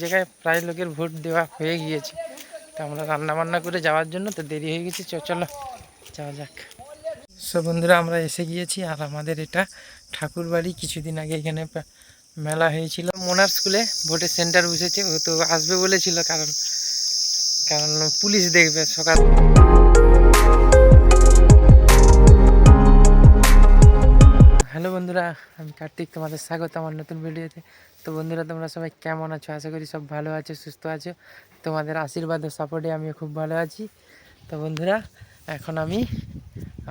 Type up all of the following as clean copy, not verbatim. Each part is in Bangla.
জায়গায় প্রায় লোকের ভোট দেওয়া হয়ে গিয়েছে, তো আমরা রান্না বান্না করে যাওয়ার জন্য তো দেরি হয়ে গেছে। চলো যাওয়া যাক। সব বন্ধুরা আমরা এসে গিয়েছি, আর আমাদের এটা ঠাকুর বাড়ি। কিছুদিন আগে এখানে মেলা হয়েছিল। মোনার স্কুলে ভোটের সেন্টার বসেছে, ও তো আসবে বলেছিল, কারণ কারণ পুলিশ দেখবে সকাল। হ্যালো বন্ধুরা, আমি কার্তিক, তোমাদের স্বাগত আমার নতুন ভিডিওতে। তো বন্ধুরা, তোমরা সবাই কেমন আছো? আশা করি সব ভালো আছো, সুস্থ আছো। তোমাদের আশীর্বাদ ও সাপোর্টে আমিও খুব ভালো আছি। তো বন্ধুরা, এখন আমি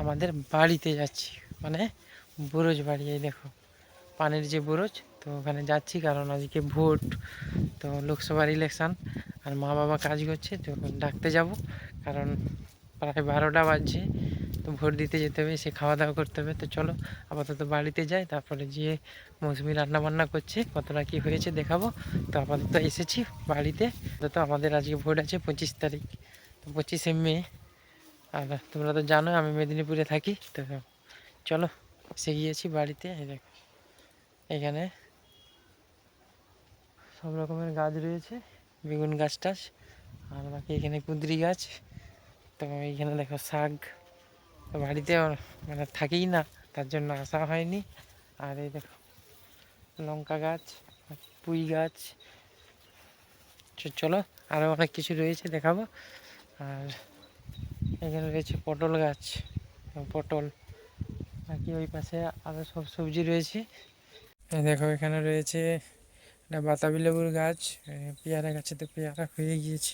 আমাদের বাড়িতে যাচ্ছি, মানে বুরুজ বাড়ি। এই দেখো পানের যে বুরুজ, তো ওখানে যাচ্ছি, কারণ আজকে ভোট, তো লোকসভার ইলেকশান। আর মা বাবা কাজ করছে, তো ডাকতে যাব, কারণ প্রায় 12টা বাজছে, তো ভোট দিতে যেতে হবে, সে খাওয়া দাওয়া করতে হবে। তো চলো আপাতত বাড়িতে যাই, তারপরে গিয়ে মৌসুমি রান্না বান্না করছে, কতটা কী হয়েছে দেখাবো। তো আপাতত এসেছি বাড়িতে। তো আমাদের আজকে ভোট আছে 25 তারিখ, তো 25শে মে। আর তোমরা তো জানো আমি মেদিনীপুরে থাকি। তো চলো এসে গিয়েছি বাড়িতে। দেখো এখানে সব রকমের গাছ রয়েছে, বেগুন গাছ টাছ, আর বাকি এখানে কুঁদরি গাছ। তো এইখানে দেখো শাক, তো বাড়িতে মানে থাকেই না, তার জন্য আসা হয়নি। আর এই দেখো লঙ্কা গাছ, পুঁই গাছ, চলো আরও অনেক কিছু রয়েছে দেখাবো। আর এখানে রয়েছে পটল গাছ, পটল, বাকি ওই পাশে আরও সব সবজি রয়েছে। দেখো এখানে রয়েছে একটা বাতাবি লেবুর গাছ, পেয়ারা গাছে তো পেয়ারা হয়ে গিয়েছে।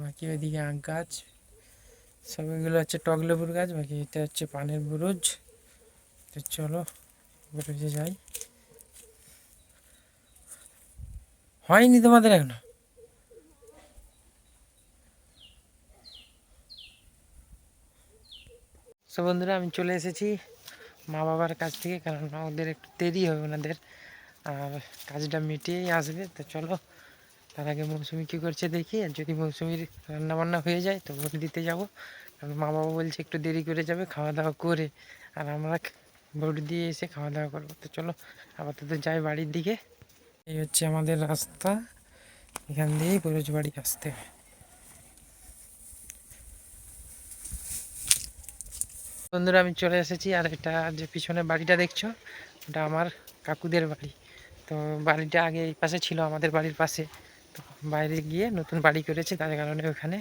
বাকি ওইদিকে আখ গাছ, সব এগুলো হচ্ছে টক লেবুর গাছ, বাকি এটা হচ্ছে পানের বুরুজ। তো চলো বুরুজে যাই। হয়নি তোমাদের এখনো? সো বন্ধুরা, আমি চলে এসেছি মা বাবার কাছ থেকে, কারণ ওদের একটু দেরি হবে ওনাদের, আর কাজটা মিটিয়েই আসবে। তো চলো তার আগে মৌসুমি কী করছে দেখি, আর যদি মৌসুমির রান্নাবান্না হয়ে যায় তো ভোট দিতে যাব। কারণ মা বাবা বলছে একটু দেরি করে যাবে খাওয়া দাওয়া করে, আর আমরা ভোট দিয়ে এসে খাওয়া দাওয়া করবো। তো চলো আপাতত যাই বাড়ির দিকে। এই হচ্ছে আমাদের রাস্তা, এখান দিয়েই বুরুজ বাড়ি আসতে হয়। বন্ধুরা, আমি চলে এসেছি, আর এটা যে পিছনে বাড়িটা দেখছো, ওটা আমার কাকুদের বাড়ি। তো বাড়িটা আগে এই পাশে ছিল, আমাদের বাড়ির পাশে, তো বাইরে গিয়ে নতুন বাড়ি করেছে, তার কারণে ওখানে।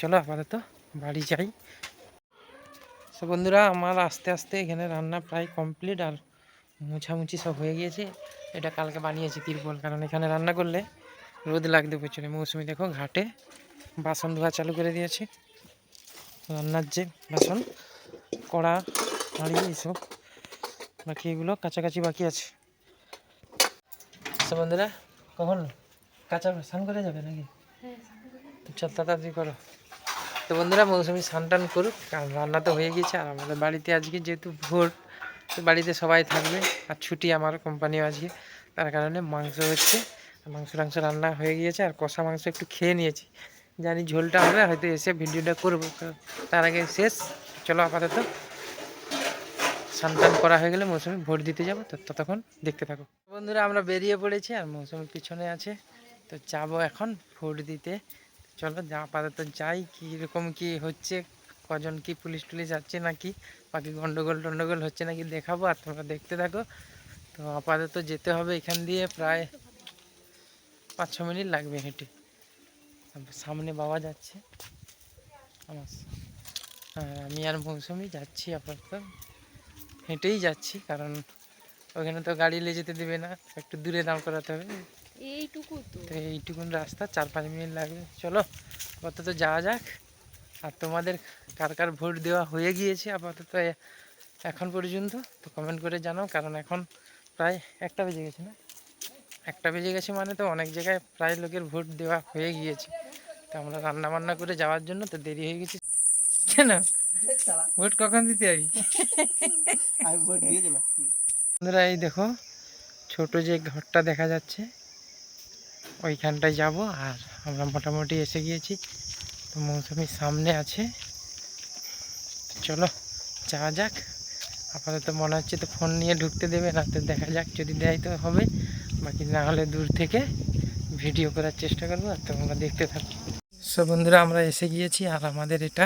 চলো আপাতত বাড়ি যাই। তো বন্ধুরা, আমার আস্তে আস্তে এখানে রান্না প্রায় কমপ্লিট, আর মুছামুছি সব হয়ে গিয়েছে। এটা কালকে বানিয়েছি তিরপল, কারণ এখানে রান্না করলে রোদ লাগতে প্রচুর। মৌসুমি দেখো ঘাটে বাসন ধোয়া চালু করে দিয়েছে, রান্নার যে বাসন, কড়া, হাঁড়ি, এইসব। বাকি এগুলো কাছাকাছি বাকি আছে। আচ্ছা বন্ধুরা, কখন কাঁচা স্নান করে যাবে নাকি? চল তাড়াতাড়ি করো। তো বন্ধুরা, মৌসুমি স্নান টান করুক, কারণ রান্না তো হয়ে গেছে। আর আমাদের বাড়িতে আজকে যেহেতু ভোট, তো বাড়িতে সবাই থাকবে, আর ছুটি আমার কোম্পানিও আজকে, তার কারণে মাংস হচ্ছে। মাংস টাংস রান্না হয়ে গিয়েছে, আর কষা মাংস একটু খেয়ে নিয়েছি, জানি ঝোলটা হবে, হয়তো এসে ভিডিওটা করবো। তার আগে শেষ। চলো আপাতত স্নান টান করা হয়ে গেলে মৌসুমি ভোট দিতে যাবো, তো ততক্ষণ দেখতে থাকো। বন্ধুরা, আমরা বেরিয়ে পড়েছি, আর মৌসুমি পিছনে আছে। তো যাবো এখন ভোট দিতে। চলো যা আপাতত যাই, কীরকম কি হচ্ছে, কজন কি পুলিশ টুলিশ যাচ্ছে নাকি, বাকি গন্ডগোল টন্ডগোল হচ্ছে নাকি দেখাবো, আর তোমরা দেখতে থাকো। তো আপাতত যেতে হবে এখান দিয়ে প্রায় 5-6 মিনিট লাগবে হেঁটে। সামনে বাবা যাচ্ছে আমার, আমি আর মৌসুমি যাচ্ছি আপাতত, হেঁটেই যাচ্ছি, কারণ ওখানে তো গাড়ি নিয়ে যেতে দেবে না, একটু দূরে দাঁড় করাতে হবে। এইটুকু তো, এইটুকুন রাস্তা 4-5 মিনিট লাগবে। চলো আপাতত যাওয়া যাক। আর তোমাদের কার কার ভোট দেওয়া হয়ে গিয়েছে আপাতত এখন পর্যন্ত, তো কমেন্ট করে জানাও, কারণ এখন প্রায় 1টা বেজে গেছে না, 1টা বেজে গেছে, মানে তো অনেক জায়গায় প্রায় লোকের ভোট দেওয়া হয়ে গিয়েছে। তো আমরা রান্না বান্না করে যাওয়ার জন্য তো দেরি হয়ে গেছে। কেন ভোট কখন দিতে যাবি? বন্ধুরা, এই দেখো ছোট যে ঘরটা দেখা যাচ্ছে, ওইখানটায় যাব। আর আমরা মোটামুটি এসে গিয়েছি, তো মৌসুমির সামনে আছে। চলো যাওয়া যাক। আপাতত মনে হচ্ছে তো ফোন নিয়ে ঢুকতে দেবে না, তো দেখা যাক, যদি দেয় তো হবে, বাকি না হলে দূর থেকে ভিডিও করার চেষ্টা করবো আর তোমরা দেখতে থাকো। সব বন্ধুরা আমরা এসে গিয়েছি, আর আমাদের এটা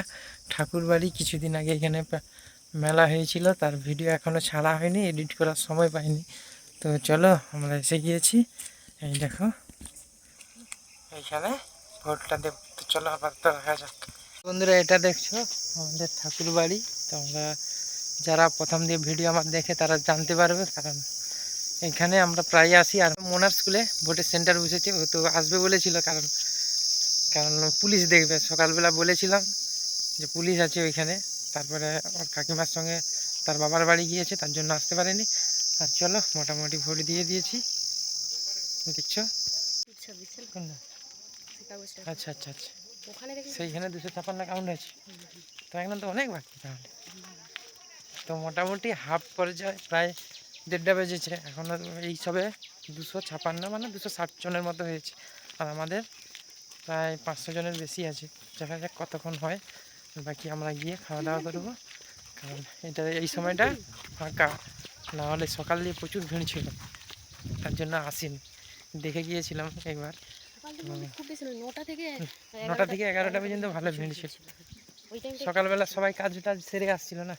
ঠাকুর বাড়ি। কিছুদিন আগে এখানে মেলা হয়েছিল, তার ভিডিও এখনও ছাড়া হয়নি, এডিট করার সময় পাইনি। তো চলো আমরা এসে গিয়েছি, এই দেখো এইখানে ভোটটা দেব। তো চলো আপাতত রাখা যাক। বন্ধুরা এটা দেখছো আমাদের ঠাকুর বাড়ি। তো আমরা যারা প্রথম দিয়ে ভিডিও আমার দেখে তারা জানতে পারবে, কারণ এখানে আমরা প্রায় আসি। আর মোনার স্কুলে ভোটের সেন্টার বসেছে, ও তো আসবে বলেছিল, কারণ কারণ পুলিশ দেখবে। সকালবেলা বলেছিলাম যে পুলিশ আছে ওইখানে, তারপরে ওর কাকিমার সঙ্গে তার বাবার বাড়ি গিয়েছে, তার জন্য আসতে পারেনি। আর চলো মোটামুটি ভোট দিয়ে দিয়েছি, দেখছো। আচ্ছা আচ্ছা আচ্ছা, সেইখানে 256 কাউন্ট আছে, তো এখন তো অনেক বাকি তাহলে। তো মোটামুটি হাফ পর্যায়ে প্রায় 1:30 বেজেছে, এখনও এই সবে 256 মানে 260 জনের মতো হয়েছে। আর আমাদের প্রায় 500 জনের বেশি আছে। দেখা যাক কতক্ষণ হয়, বাকি আমরা গিয়ে খাওয়া দাওয়া করবো, কারণ এটা এই সময়টা ফাঁকা, না হলে সকাল দিয়ে প্রচুর ভিড় ছিল, তার জন্য আসিনি। দেখে গিয়েছিলাম একবার, 9টা থেকে 11টা পর্যন্ত ভালো ভিড় ছিল। সকালবেলা সবাই কাজ টাজ সেরে আসছিল না,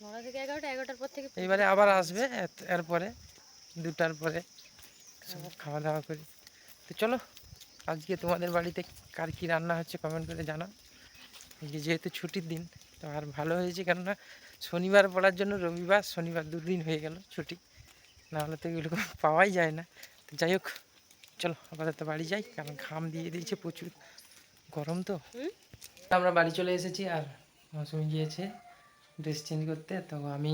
9টা থেকে 11টা, 11টার পর থেকে এইবারে আবার আসবে এরপরে 2টার পরে সব খাওয়া দাওয়া করি। তো চলো আজকে তোমাদের বাড়িতে কার কী রান্না হচ্ছে কমেন্ট করে জানাও। যেহেতু ছুটির দিন, তো আর ভালো হয়েছে, কেননা শনিবার পড়ার জন্য রবিবার শনিবার 2 দিন হয়ে গেল ছুটি, না হলে তো এগুলো পাওয়াই যায় না। তো যাই হোক চলো আপাতত বাড়ি যাই, কারণ ঘাম দিয়ে দিয়েছে প্রচুর, গরম তো। আমরা বাড়ি চলে এসেছি, আর মৌসুমি গিয়েছে ড্রেস চেঞ্জ করতে। তো আমি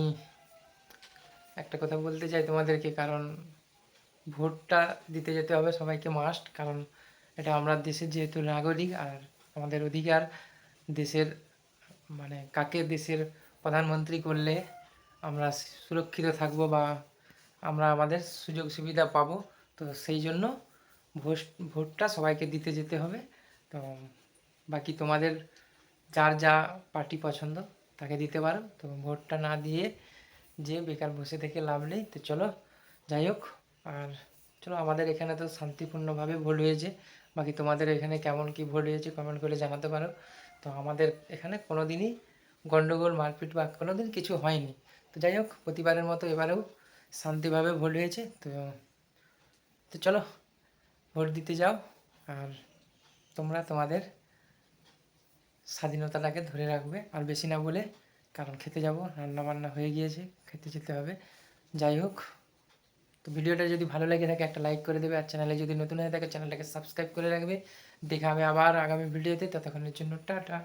একটা কথা বলতে চাই তোমাদেরকে, কারণ ভোটটা দিতে যেতে হবে সবাইকে মাস্ট, কারণ এটা আমরা দেশের যেহেতু নাগরিক, আর আমাদের অধিকার দেশের, মানে কাকে দেশের প্রধানমন্ত্রী করলে আমরা সুরক্ষিত থাকবো বা আমরা আমাদের সুযোগ সুবিধা পাবো। তো সেই জন্য ভোটটা সবাইকে দিতে যেতে হবে। তো বাকি তোমাদের যার যা পার্টি পছন্দ তাকে দিতে পারো, তো ভোটটা না দিয়ে যে বেকার বসে থেকে লাভ নেই। তো চলো যাই হোক, আর চলো আমাদের এখানে তো শান্তিপূর্ণভাবে ভোট হয়েছে, বাকি তোমাদের এখানে কেমন কি ভোট হয়েছে কমেন্ট করে জানাতে পারো। তো আমাদের এখানে কোনো দিনই গণ্ডগোল মারপিট বা কোনো দিন কিছু হয়নি। তো যাই হোক প্রতিবারের মতো এবারেও শান্তিভাবে ভোট হয়েছে। তো তো চলো ভোট দিতে যাও, আর তোমরা তোমাদের স্বাধীনতাটাকে ধরে রাখবে। আর বেশি না বলে, কারণ খেতে যাব, রান্না বান্না হয়ে গিয়েছে, খেতে যেতে হবে। যাই হোক, তো ভিডিওটা যদি ভালো লেগে থাকে একটা লাইক করে দেবে, আর চ্যানেলে যদি নতুন হয়ে থাকে চ্যানেলটাকে সাবস্ক্রাইব করে রাখবে। দেখা হবে আবার আগামী ভিডিওতে, ততক্ষণের জন্য টাটা।